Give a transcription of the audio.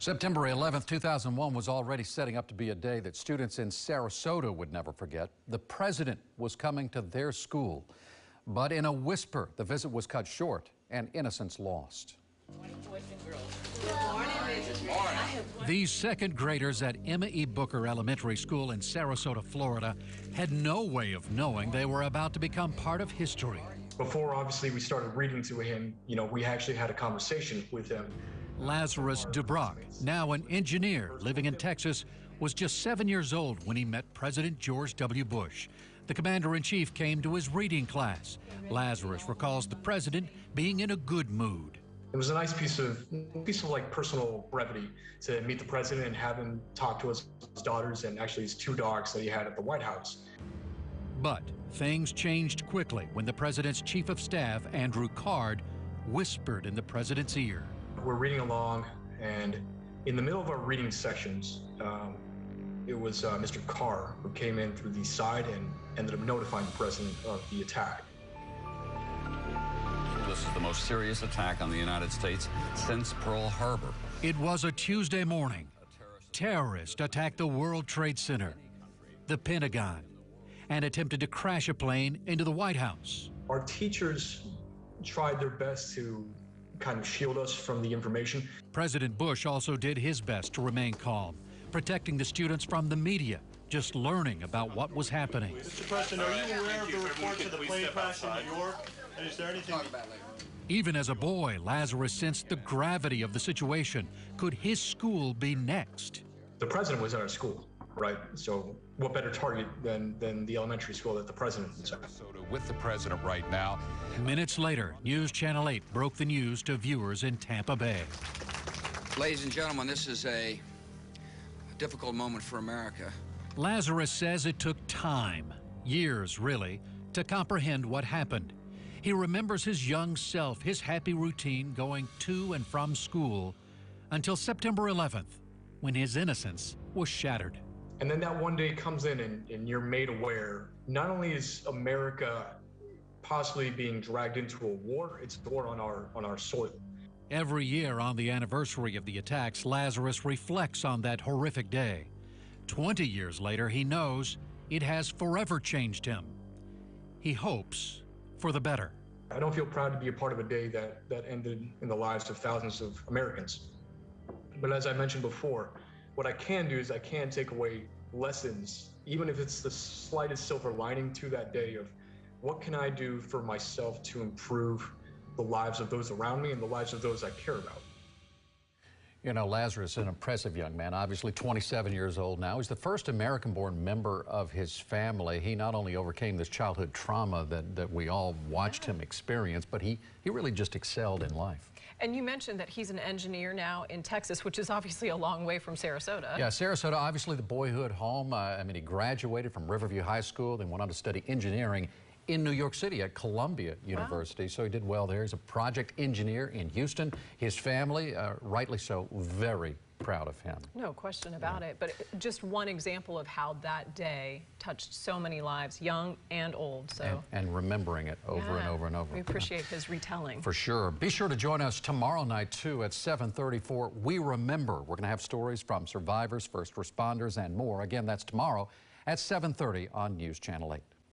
September 11th, 2001 was already setting up to be a day that students in Sarasota would never forget. The president was coming to their school, but in a whisper, the visit was cut short and innocence lost. These second graders at Emma E. Booker Elementary School in Sarasota, Florida, had no way of knowing they were about to become part of history. Before, obviously, we started reading to him, we actually had a conversation with him. Lazarus DeBrock, now an engineer living in Texas, was just 7 years old when he met President George W. Bush. The commander-in-chief came to his reading class. Lazarus recalls the president being in a good mood. It was a nice piece of like personal brevity to meet the president and have him talk to his daughters and actually his two dogs that he had at the White House. But things changed quickly when the president's chief of staff, Andrew Card, whispered in the president's ear. We're reading along, and in the middle of our reading sections, it was Mr. Carr who came in through the side and ended up notifying the president of the attack. This is the most serious attack on the United States since Pearl Harbor. It was a Tuesday morning. Terrorists attacked the World Trade Center, the Pentagon, and attempted to crash a plane into the White House. Our teachers tried their best to kind of shield us from the information. President Bush also did his best to remain calm, protecting the students from the media, just learning about what was happening. Mr. President, are you aware of the reports of the plane crash in New York? And is there anything... Even as a boy, Lazarus sensed the gravity of the situation. Could his school be next? The president was at our school, right? So what better target than the elementary school that the president was at? With the president right now. Minutes later, News Channel 8 broke the news to viewers in Tampa Bay. Ladies and gentlemen, this is a difficult moment for America. Lazarus says it took time, years really, to comprehend what happened. He remembers his young self, his happy routine going to and from school until September 11th, when his innocence was shattered. And then that one day comes in and you're made aware, not only is America possibly being dragged into a war, it's a war on our soil. Every year on the anniversary of the attacks, Lazarus reflects on that horrific day. 20 years later, he knows it has forever changed him. He hopes for the better. I don't feel proud to be a part of a day that ended in the lives of thousands of Americans. But as I mentioned before, what I can do is I can take away lessons, even if it's the slightest silver lining to that day, of what can I do for myself to improve the lives of those around me and the lives of those I care about. You know, Lazarus is an impressive young man, obviously 27 years old now. He's the first American-born member of his family. He not only overcame this childhood trauma that we all watched him experience, but he really just excelled in life. And you mentioned that he's an engineer now in Texas, which is obviously a long way from Sarasota. Yeah, Sarasota, obviously the boyhood home. He graduated from Riverview High School, then went on to study engineering in New York City at Columbia University. Wow. So he did well there. He's a project engineer in Houston. His family, rightly so, very proud of him. No question about it. But just one example of how that day touched so many lives, young and old. So and remembering it over and over and over. We appreciate his retelling. For sure. Be sure to join us tomorrow night, too, at 7:30 for We Remember. We're going to have stories from survivors, first responders, and more. Again, that's tomorrow at 7:30 on News Channel 8.